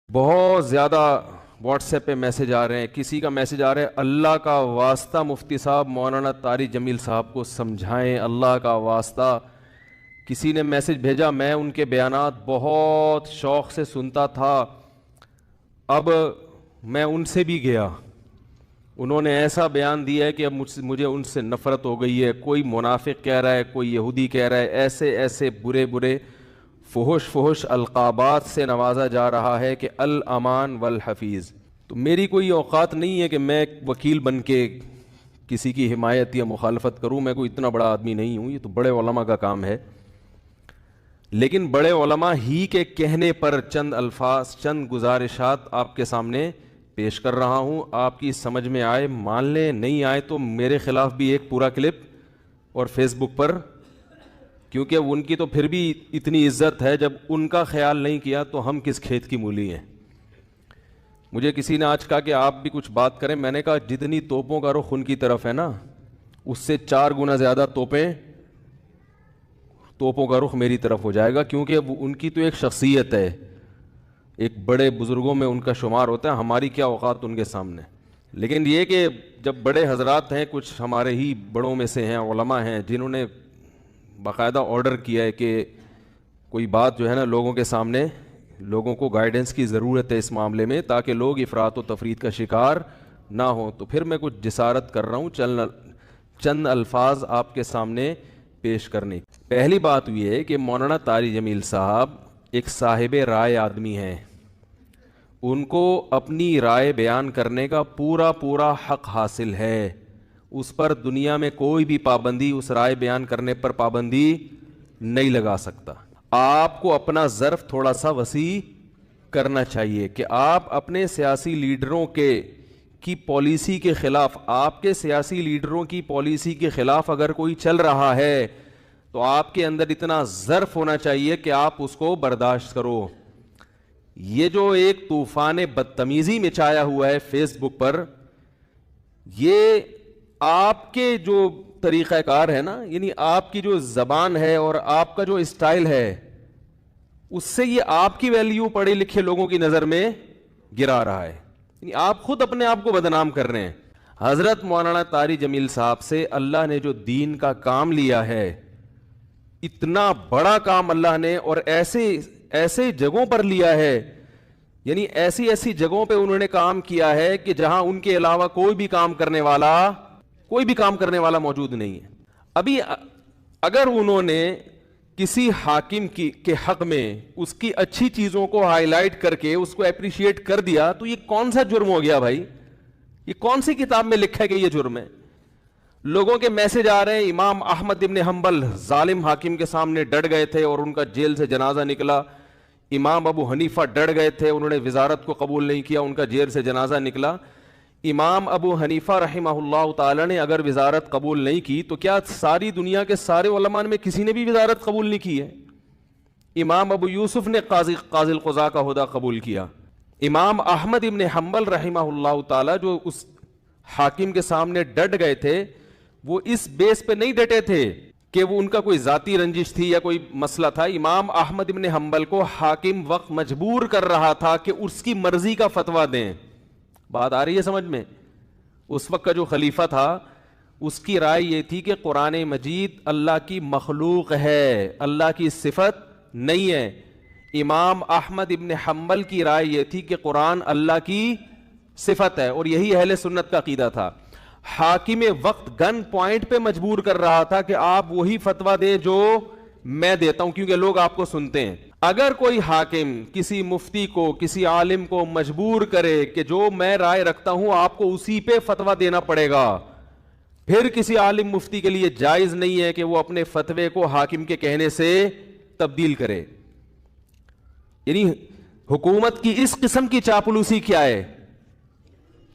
بہت زیادہ what's app پہ میسج آ رہے ہیں. کسی کا میسج آ رہا ہے اللہ کا واسطہ مفتی صاحب مولانا طارق جمیل صاحب کو سمجھائیں, اللہ کا واسطہ. کسی نے میسج بھیجا, میں ان کے بیانات بہت شوق سے سنتا تھا, اب میں ان سے بھی گیا, انہوں نے ایسا بیان دیا ہے کہ اب مجھے ان سے نفرت ہو گئی ہے. کوئی منافق کہہ رہا ہے, کوئی یہودی کہہ رہا ہے, ایسے ایسے برے برے فحش القابات سے نوازا جا رہا ہے کہ الامان والحفیظ. تو میری کوئی اوقات نہیں ہے کہ میں وکیل بن کے کسی کی حمایت یا مخالفت کروں. میں کوئی اتنا بڑا آدمی نہیں ہوں, یہ تو بڑے علماء کا کام ہے. لیکن بڑے علماء ہی کے کہنے پر چند الفاظ, چند گزارشات آپ کے سامنے پیش کر رہا ہوں. آپ کی سمجھ میں آئے مان لیں, نہیں آئے تو میرے خلاف بھی ایک پورا کلپ اور فیس بک پر, کیونکہ ان کی تو پھر بھی اتنی عزت ہے, جب ان کا خیال نہیں کیا تو ہم کس کھیت کی مولی ہیں. مجھے کسی نے آج کہا کہ آپ بھی کچھ بات کریں. میں نے کہا جتنی توپوں کا رخ ان کی طرف ہے نا, اس سے 4 گنا زیادہ توپوں کا رخ میری طرف ہو جائے گا, کیونکہ ان کی تو ایک شخصیت ہے, ایک بڑے بزرگوں میں ان کا شمار ہوتا ہے. ہماری کیا اوقات ان کے سامنے. لیکن یہ کہ جب بڑے حضرات ہیں, کچھ ہمارے ہی بڑوں میں سے ہیں, علماء ہیں, جنہوں نے باقاعدہ آرڈر کیا ہے کہ کوئی بات جو ہے نا لوگوں کے سامنے, لوگوں کو گائیڈنس کی ضرورت ہے اس معاملے میں تاکہ لوگ افراط و تفریط کا شکار نہ ہوں, تو پھر میں کچھ جسارت کر رہا ہوں چند الفاظ آپ کے سامنے پیش کرنے. پہلی بات یہ ہے کہ مولانا طارق جمیل صاحب ایک صاحب رائے آدمی ہیں, ان کو اپنی رائے بیان کرنے کا پورا حق حاصل ہے. اس پر دنیا میں کوئی بھی پابندی, اس رائے بیان کرنے پر پابندی نہیں لگا سکتا. آپ کو اپنا ظرف تھوڑا سا وسیع کرنا چاہیے کہ آپ اپنے سیاسی لیڈروں کی پالیسی کے خلاف, آپ کے سیاسی لیڈروں کی پالیسی کے خلاف اگر کوئی چل رہا ہے تو آپ کے اندر اتنا ظرف ہونا چاہیے کہ آپ اس کو برداشت کرو. یہ جو ایک طوفان بدتمیزی مچایا ہوا ہے فیس بک پر, یہ آپ کے جو طریقہ کار ہے نا, یعنی آپ کی جو زبان ہے اور آپ کا جو اسٹائل ہے, اس سے یہ آپ کی ویلیو پڑھے لکھے لوگوں کی نظر میں گرا رہا ہے. یعنی آپ خود اپنے آپ کو بدنام کر رہے ہیں. حضرت مولانا طارق جمیل صاحب سے اللہ نے جو دین کا کام لیا ہے, اتنا بڑا کام اللہ نے, اور ایسے جگہوں پر لیا ہے, یعنی ایسی جگہوں پہ انہوں نے کام کیا ہے کہ جہاں ان کے علاوہ کوئی بھی کام کرنے والا موجود نہیں ہے. ابھی اگر انہوں نے کسی حاکم کے حق میں اس کی اچھی چیزوں کو ہائی لائٹ کر کے اس کو اپریشیٹ کر دیا تو یہ کون سا جرم ہو گیا بھائی؟ یہ کون سی کتاب میں لکھا ہے کہ یہ جرم ہے؟ لوگوں کے میسج آ رہے ہیں, امام احمد ابن حنبل ظالم حاکم کے سامنے ڈٹ گئے تھے اور ان کا جیل سے جنازہ نکلا. امام ابو حنیفہ ڈٹ گئے تھے, انہوں نے وزارت کو قبول نہیں کیا, ان کا جیل سے جنازہ نکلا. امام ابو حنیفہ رحمہ اللہ تعالی نے اگر وزارت قبول نہیں کی تو کیا ساری دنیا کے سارے علماء میں کسی نے بھی وزارت قبول نہیں کی ہے؟ امام ابو یوسف نے قاضی القضاء کا عہدہ قبول کیا. امام احمد ابن حنبل رحمہ اللہ تعالی جو اس حاکم کے سامنے ڈٹ گئے تھے, وہ اس بیس پہ نہیں ڈٹے تھے کہ وہ ان کا کوئی ذاتی رنجش تھی یا کوئی مسئلہ تھا. امام احمد ابن حنبل کو حاکم وقت مجبور کر رہا تھا کہ اس کی مرضی کا فتویٰ دیں. بات آ رہی ہے سمجھ میں؟ اس وقت کا جو خلیفہ تھا اس کی رائے یہ تھی کہ قرآن مجید اللہ کی مخلوق ہے, اللہ کی صفت نہیں ہے. امام احمد ابن حنبل کی رائے یہ تھی کہ قرآن اللہ کی صفت ہے, اور یہی اہل سنت کا عقیدہ تھا. حاکم وقت گن پوائنٹ پہ مجبور کر رہا تھا کہ آپ وہی فتویٰ دیں جو میں دیتا ہوں, کیونکہ لوگ آپ کو سنتے ہیں. اگر کوئی حاکم کسی مفتی کو, کسی عالم کو مجبور کرے کہ جو میں رائے رکھتا ہوں آپ کو اسی پہ فتویٰ دینا پڑے گا, پھر کسی عالم مفتی کے لیے جائز نہیں ہے کہ وہ اپنے فتوے کو حاکم کے کہنے سے تبدیل کرے. یعنی حکومت کی اس قسم کی چاپلوسی کیا ہے؟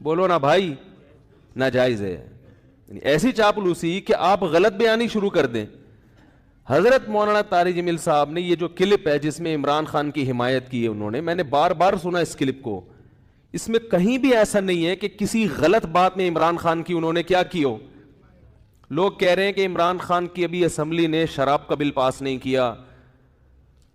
بولو نا بھائی, ناجائز ہے. یعنی ایسی چاپلوسی کہ آپ غلط بیانی شروع کر دیں. حضرت مولانا طارق جمیل صاحب نے یہ جو کلپ ہے جس میں عمران خان کی حمایت کی ہے انہوں نے, میں نے بار بار سنا اس کلپ کو, اس میں کہیں بھی ایسا نہیں ہے کہ کسی غلط بات میں عمران خان کی انہوں نے کیا کی ہو. لوگ کہہ رہے ہیں کہ عمران خان کی ابھی اسمبلی نے شراب کا بل پاس نہیں کیا,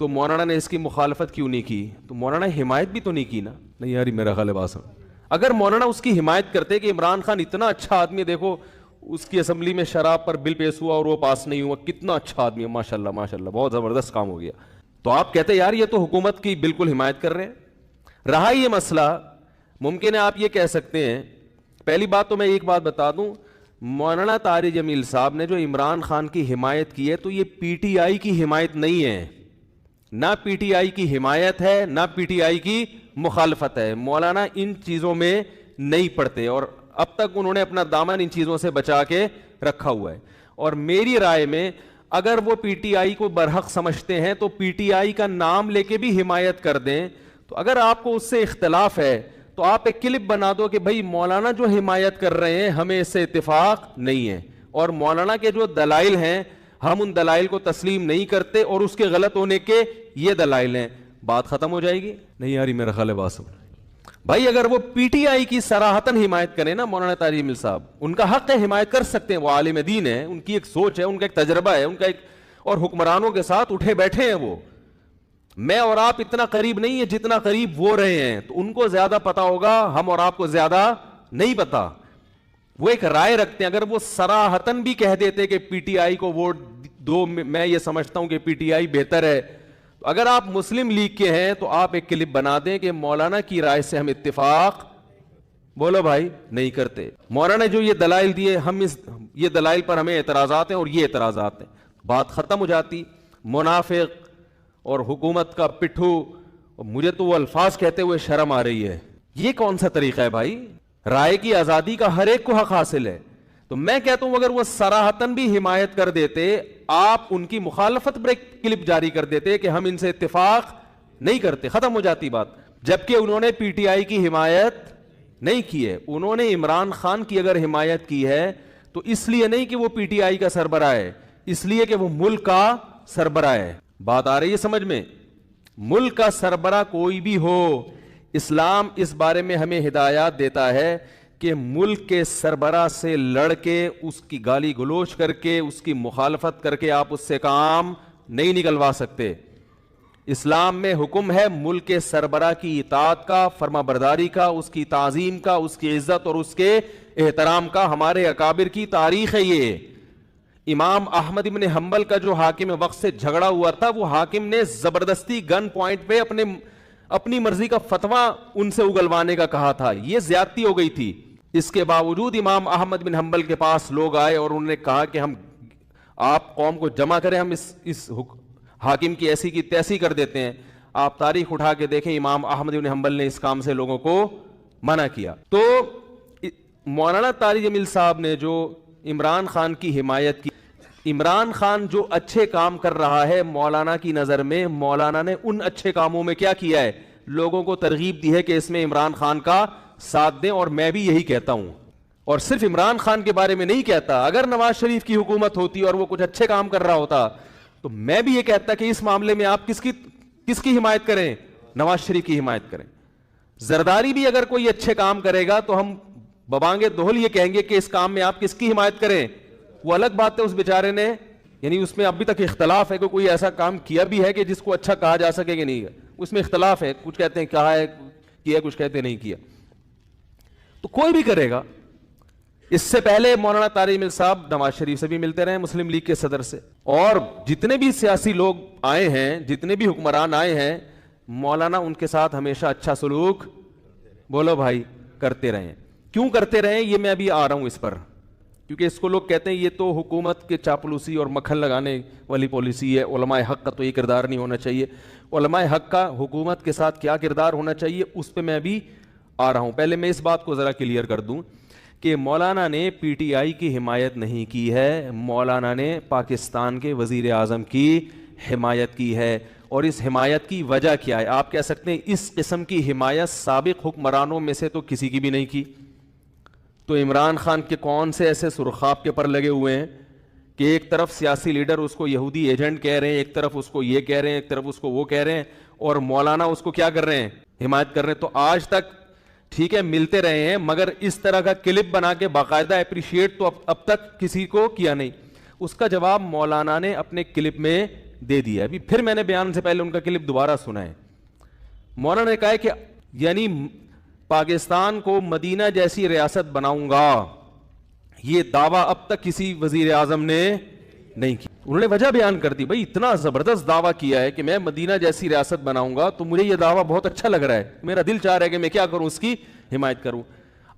تو مولانا نے اس کی مخالفت کیوں نہیں کی؟ تو مولانا حمایت بھی تو نہیں کی نا. نہیں یار میرا خیال ہے بات سمجھ. اگر مولانا اس کی حمایت کرتے کہ عمران خان اتنا اچھا آدمی ہے، دیکھو اس کی اسمبلی میں شراب پر بل پیش ہوا اور وہ پاس نہیں ہوا، کتنا اچھا آدمی ہے، ماشاءاللہ ماشاءاللہ بہت زبردست کام ہو گیا، تو آپ کہتے یار یہ تو حکومت کی بالکل حمایت کر رہے ہیں. رہا یہ مسئلہ، ممکن ہے آپ یہ کہہ سکتے ہیں، پہلی بات تو میں ایک بات بتا دوں، مولانا طارق جمیل صاحب نے جو عمران خان کی حمایت کی ہے تو یہ پی ٹی آئی کی حمایت نہیں ہے، نہ پی ٹی آئی کی حمایت ہے نہ پی ٹی آئی کی مخالفت ہے. مولانا ان چیزوں میں نہیں پڑتے اور اب تک انہوں نے اپنا دامن ان چیزوں سے بچا کے رکھا ہوا ہے. اور میری رائے میں اگر وہ پی ٹی آئی کو برحق سمجھتے ہیں تو پی ٹی آئی کا نام لے کے بھی حمایت کر دیں. تو اگر آپ کو اس سے اختلاف ہے تو آپ ایک کلپ بنا دو کہ بھائی مولانا جو حمایت کر رہے ہیں ہمیں اس سے اتفاق نہیں ہے، اور مولانا کے جو دلائل ہیں ہم ان دلائل کو تسلیم نہیں کرتے اور اس کے غلط ہونے کے یہ دلائل ہیں. بات ختم ہو جائے گی. نہیں یار میرا خیال ہے بات سمجھ. بھائی اگر وہ پی ٹی آئی کی صراحتاً حمایت کریں نا مولانا طارق جمیل صاحب، ان کا حق ہے حمایت کر سکتے ہیں، وہ عالم دین ہے، ان کی ایک سوچ ہے، ان کا ایک تجربہ ہے، ان کا ایک، اور حکمرانوں کے ساتھ اٹھے بیٹھے ہیں وہ. میں اور آپ اتنا قریب نہیں ہے جتنا قریب وہ رہے ہیں، تو ان کو زیادہ پتا ہوگا، ہم اور آپ کو زیادہ نہیں پتا. وہ ایک رائے رکھتے ہیں، اگر وہ صراحتاً بھی کہہ دیتے کہ پی ٹی آئی کو ووٹ دو، میں یہ سمجھتا ہوں کہ پی ٹی آئی بہتر ہے. اگر آپ مسلم لیگ کے ہیں تو آپ ایک کلپ بنا دیں کہ مولانا کی رائے سے ہم اتفاق، بولو بھائی، نہیں کرتے. مولانا نے جو یہ دلائل دیے، ہم یہ دلائل پر ہمیں اعتراضات ہیں اور یہ اعتراضات ہیں، بات ختم ہو جاتی. منافق اور حکومت کا پٹھو، مجھے تو وہ الفاظ کہتے ہوئے شرم آ رہی ہے. یہ کون سا طریقہ ہے بھائی؟ رائے کی آزادی کا ہر ایک کو حق حاصل ہے. تو میں کہتا ہوں اگر وہ صراحتاً بھی حمایت کر دیتے، آپ ان کی مخالفت پر ایک کلپ جاری کر دیتے کہ ہم ان سے اتفاق نہیں کرتے، ختم ہو جاتی بات. جبکہ انہوں نے پی ٹی آئی کی حمایت نہیں کی ہے، انہوں نے عمران خان کی اگر حمایت کی ہے تو اس لیے نہیں کہ وہ پی ٹی آئی کا سربراہ ہے، اس لیے کہ وہ ملک کا سربراہ ہے. بات آ رہی ہے سمجھ میں؟ ملک کا سربراہ کوئی بھی ہو، اسلام اس بارے میں ہمیں ہدایات دیتا ہے کہ ملک کے سربراہ سے لڑ کے، اس کی گالی گلوچ کر کے، اس کی مخالفت کر کے آپ اس سے کام نہیں نکلوا سکتے. اسلام میں حکم ہے ملک کے سربراہ کی اطاعت کا، فرما برداری کا، اس کی تعظیم کا، اس کی عزت اور اس کے احترام کا. ہمارے اکابر کی تاریخ ہے یہ. امام احمد ابن حنبل کا جو حاکم وقت سے جھگڑا ہوا تھا، وہ حاکم نے زبردستی گن پوائنٹ پہ اپنی مرضی کا فتویٰ ان سے اگلوانے کا کہا تھا. یہ زیادتی ہو گئی تھی. اس کے باوجود امام احمد بن حنبل کے پاس لوگ آئے اور انہوں نے کہا کہ ہم، آپ قوم کو جمع کریں، ہم اس حاکم کی ایسی کی تیسی کر دیتے ہیں. آپ تاریخ اٹھا کے دیکھیں، امام احمد بن حنبل نے اس کام سے لوگوں کو منع کیا. تو مولانا طارق جمیل صاحب نے جو عمران خان کی حمایت کی، عمران خان جو اچھے کام کر رہا ہے مولانا کی نظر میں، مولانا نے ان اچھے کاموں میں کیا کیا ہے؟ لوگوں کو ترغیب دی ہے کہ اس میں عمران خان کا ساتھ دیں. اور میں بھی یہی کہتا ہوں، اور صرف عمران خان کے بارے میں نہیں کہتا. اگر نواز شریف کی حکومت ہوتی اور وہ کچھ اچھے کام کر رہا ہوتا تو میں بھی یہ کہتا کہ اس معاملے میں آپ کس کی حمایت کریں؟ نواز شریف کی حمایت کریں. زرداری بھی اگر کوئی اچھے کام کرے گا تو ہم ببانگے دوہل یہ کہیں گے کہ اس کام میں آپ کس کی حمایت کریں. وہ الگ بات ہے اس بیچارے نے، یعنی اس میں ابھی تک اختلاف ہے کہ کوئی ایسا کام کیا بھی ہے کہ جس کو اچھا کہا جا سکے کہ نہیں ہے، اس میں اختلاف ہے. کچھ کہتے ہیں کہا ہے کیا، کچھ کہتے ہیں نہیں کیا. تو کوئی بھی کرے گا. اس سے پہلے مولانا طارق جمیل صاحب نواز شریف سے بھی ملتے رہے، مسلم لیگ کے صدر سے، اور جتنے بھی سیاسی لوگ آئے ہیں، جتنے بھی حکمران آئے ہیں، مولانا ان کے ساتھ ہمیشہ اچھا سلوک، بولو بھائی، کرتے رہے. کیوں کرتے رہے یہ میں ابھی آ رہا ہوں اس پر، کیونکہ اس کو لوگ کہتے ہیں یہ تو حکومت کے چاپلوسی اور مکھن لگانے والی پالیسی ہے. علماء حق کا تو یہ کردار نہیں ہونا چاہیے. علماء حق کا حکومت کے ساتھ کیا کردار ہونا چاہیے اس پہ میں ابھی آ رہا ہوں. پہلے میں اس بات کو ذرا کلیئر کر دوں کہ مولانا نے پی ٹی آئی کی حمایت نہیں کی ہے، مولانا نے پاکستان کے وزیر اعظم کی حمایت کی ہے. اور اس حمایت کی وجہ کیا ہے؟ آپ کہہ سکتے ہیں اس قسم کی حمایت سابق حکمرانوں میں سے تو کسی کی بھی نہیں کی. تو عمران خان کے کون سے ایسے سرخاب کے پر لگے ہوئے ہیں کہ ایک طرف سیاسی لیڈر اس کو یہودی ایجنٹ کہہ رہے ہیں، ایک طرف اس کو یہ کہہ رہے ہیں، ایک طرف اس کو وہ کہہ رہے ہیں، اور مولانا اس کو کیا کر رہے ہیں؟ حمایت کر رہے ہیں. تو آج تک ٹھیک ہے ملتے رہے ہیں، مگر اس طرح کا کلپ بنا کے باقاعدہ اپریشیٹ تو اب تک کسی کو کیا نہیں. اس کا جواب مولانا نے اپنے کلپ میں دے دیا. ابھی پھر میں نے بیان سے پہلے ان کا کلپ دوبارہ سنا ہے. مولانا نے کہا ہے کہ یعنی پاکستان کو مدینہ جیسی ریاست بناؤں گا, یہ دعویٰ اب تک کسی وزیر اعظم نے نہیں کی. انہوں نے وجہ بیان کر دی, بھائی اتنا زبردست دعویٰ کیا ہے کہ میں مدینہ جیسی ریاست بناؤں گا, تو مجھے یہ دعویٰ بہت اچھا لگ رہا ہے, میرا دل چاہ رہا ہے کہ میں کیا کروں, اس کی حمایت کروں.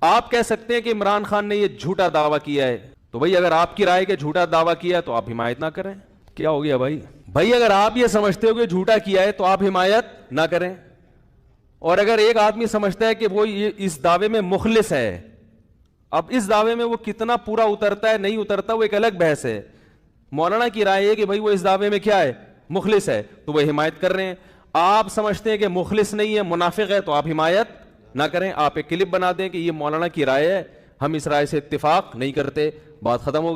آپ کہہ سکتے ہیں کہ عمران خان نے یہ جھوٹا دعویٰ کیا ہے, تو بھائی اگر آپ کی رائے کہ جھوٹا دعویٰ کیا ہے تو آپ حمایت نہ کریں. کیا ہو گیا بھائی؟ بھائی اگر آپ یہ سمجھتے ہو کہ جھوٹا کیا ہے تو آپ حمایت نہ کریں, اور اگر ایک آدمی سمجھتا ہے کہ وہ اس دعوے میں مخلص ہے, اب اس دعوے میں وہ کتنا پورا اترتا ہے نہیں اترتا وہ ایک الگ بحث ہے. مولانا کی رائے ہے کہ بھائی وہ اس دعوے میں کیا ہے, مخلص ہے, تو وہ حمایت کر رہے ہیں. آپ سمجھتے ہیں کہ مخلص نہیں ہے, منافق ہے, تو آپ حمایت نہ کریں. آپ ایک کلپ بنا دیں کہ یہ مولانا کی رائے ہے, ہم اس رائے سے اتفاق نہیں کرتے, بات ختم ہو گئی.